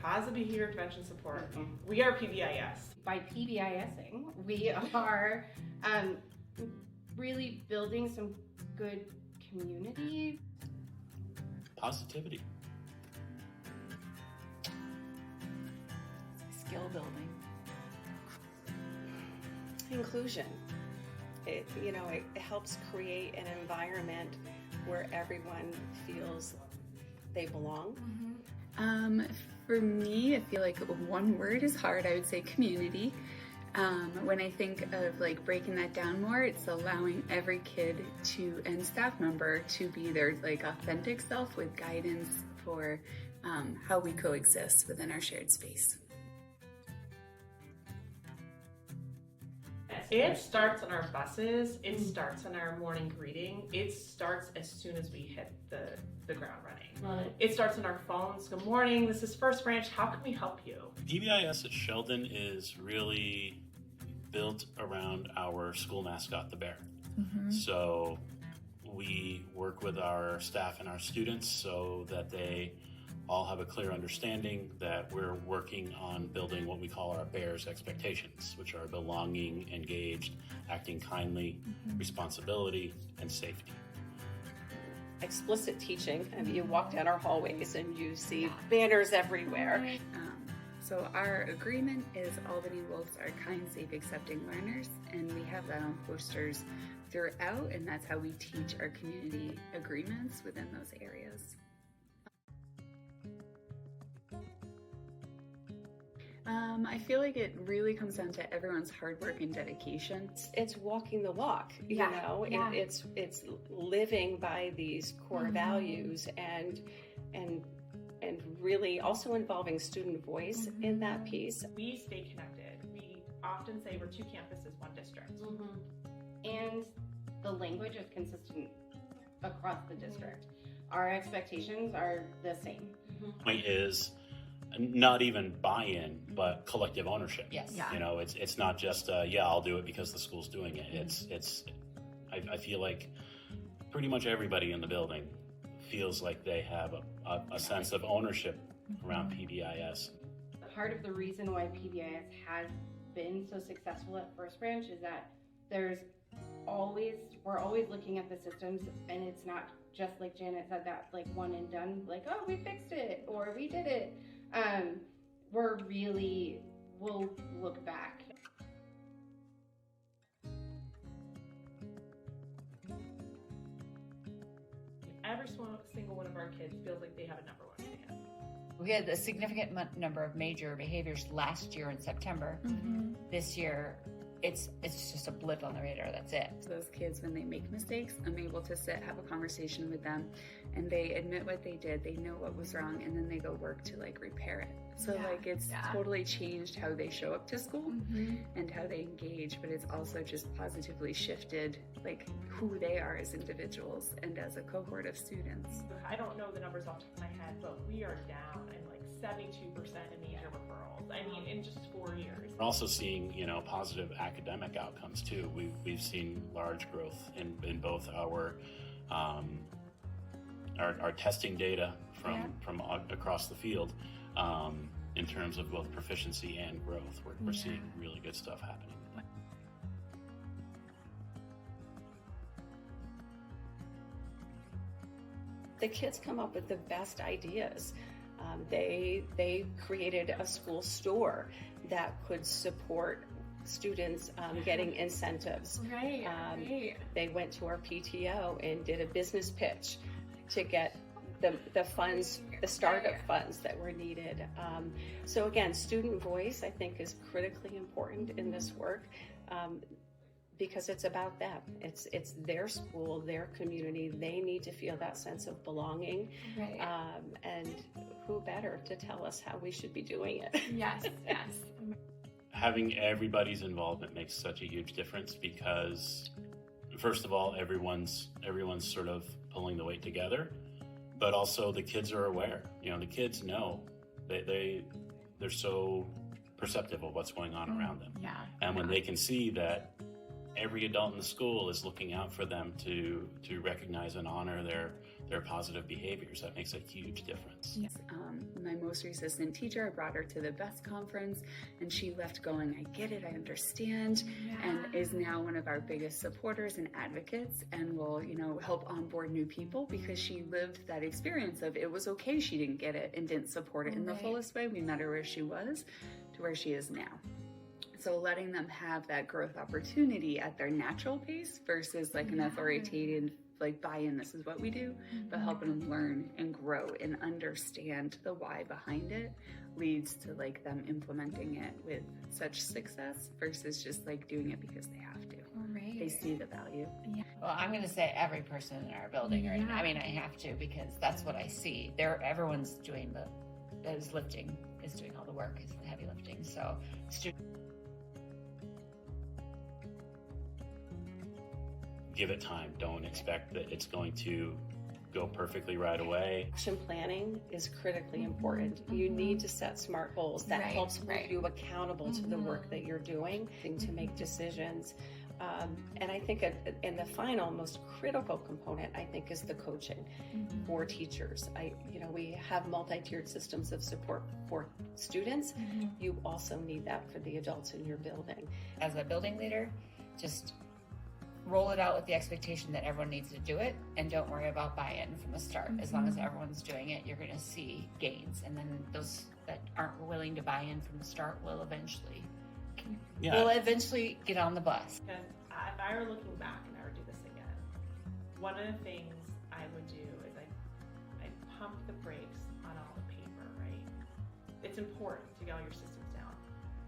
Positive Behavior Intervention Support. We are PBIS. By PBISing, we are really building some good community. Positivity. Skill building. Inclusion. It helps create an environment where everyone feels they belong. For me, I feel like one word is hard. I would say community. When I think of like breaking that down more, it's allowing every kid and staff member to be their like authentic self with guidance for how we coexist within our shared space. It starts on our buses, it starts on our morning greeting, it starts as soon as we hit the ground running. It starts on our phones. Good morning, this is First Branch, how can we help you? PBIS at Sheldon is really built around our school mascot, the bear. So we work with our staff and our students so that they all have a clear understanding that we're working on building what we call our BEARS expectations, which are belonging, engaged, acting kindly, responsibility, and safety. Explicit teaching. I mean, you walk down our hallways and you see banners everywhere. So our agreement is Albany Wolves are kind, safe, accepting learners, and we have that on posters throughout, and that's how we teach our community agreements within those areas. I feel like it really comes down to everyone's hard work and dedication. It's walking the walk, you know. It's living by these core values and really also involving student voice in that piece. We stay connected. We often say we're 2 campuses, 1 district. And the language is consistent across the district. Our expectations are the same. Point is not even buy-in, but collective ownership. Yes. You know, it's not just I'll do it because the school's doing it. I feel like pretty much everybody in the building feels like they have a sense of ownership around PBIS. Part of the reason why PBIS has been so successful at First Branch is that we're always looking at the systems, and it's not just like Janet said, that like one and done, like, oh, we fixed it or we did it. We'll look back. Every single one of our kids feels like they have a number 1 fan. We had a significant number of major behaviors last year in September. This year, it's just a blip on the radar, that's it. Those kids, when they make mistakes, I'm able to have a conversation with them, and they admit what they did, they know what was wrong, and then they go work to like repair it. So it's totally changed how they show up to school and how they engage, but it's also just positively shifted like who they are as individuals and as a cohort of students. I don't know the numbers off the top of my head, but we are down in like 72% in major referrals. I mean, in just 4 years. We're also seeing, positive academic outcomes too. We've seen large growth in both our testing data from across the field. In terms of both proficiency and growth, we're seeing really good stuff happening. The kids come up with the best ideas. They created a school store that could support students getting incentives. They went to our PTO and did a business pitch to get the funds, the startup funds that were needed. So again, student voice, I think, is critically important in this work because it's about them. It's their school, their community. They need to feel that sense of belonging. And who better to tell us how we should be doing it? Yes. Having everybody's involvement makes such a huge difference because, first of all, everyone's sort of pulling the weight together. But also the kids are aware. The kids know. They're so perceptive of what's going on around them. And when they can see that every adult in the school is looking out for them to recognize and honor their positive behaviors. That makes a huge difference. Yes. My most resistant teacher, I brought her to the BEST conference, and she left going, I get it, I understand, and is now one of our biggest supporters and advocates, and will, help onboard new people because she lived that experience of it was okay she didn't get it and didn't support it in the fullest way. We met her where she was to where she is now. So letting them have that growth opportunity at their natural pace versus like an authoritative buy-in, this is what we do, but helping them learn and grow and understand the why behind it leads to them implementing it with such success versus just doing it because they have to. Right. They see the value. Yeah. Well, I'm going to say every person in our building, I have to, because that's what I see. Everyone's doing is doing all the work, is the heavy lifting. So give it time. Don't expect that it's going to go perfectly right away. Action planning is critically important. You need to set SMART goals. That helps hold you accountable to the work that you're doing and to make decisions. And I think in the final, most critical component, I think, is the coaching for teachers. We have multi-tiered systems of support for students. You also need that for the adults in your building. As a building leader, just roll it out with the expectation that everyone needs to do it, and don't worry about buy-in from the start. As long as everyone's doing it, you're going to see gains, and then those that aren't willing to buy in from the start will eventually get on the bus. And if I were looking back and I would do this again, one of the things I would do is I pump the brakes on all the paper, right? It's important to get all your systems down.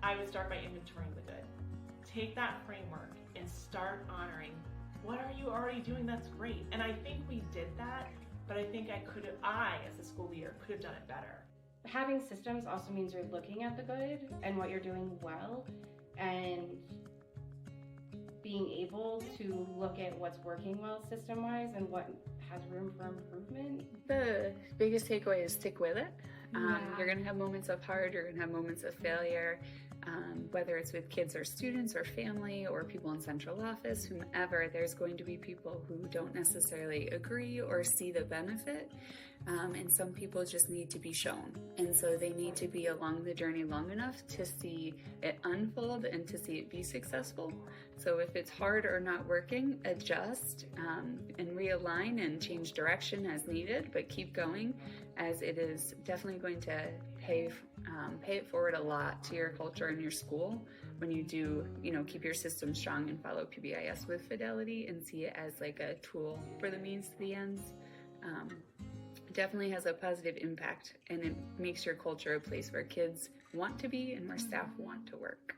I would start by inventorying the good. Take that framework and start honoring what are you already doing that's great. And I think we did that, but I think I as a school leader could have done it better. Having systems also means you're looking at the good and what you're doing well, and being able to look at what's working well system-wise and what has room for improvement. The biggest takeaway is stick with it. You're going to have moments of hard, you're going to have moments of failure, whether it's with kids or students or family or people in central office, whomever. There's going to be people who don't necessarily agree or see the benefit, and some people just need to be shown. And so they need to be along the journey long enough to see it unfold and to see it be successful. So if it's hard or not working, adjust and realign and change direction as needed, but keep going, as it is definitely going to pay it forward a lot to your culture and your school when you do, keep your system strong and follow PBIS with fidelity and see it as a tool for the means to the ends. Definitely has a positive impact, and it makes your culture a place where kids want to be and where staff want to work.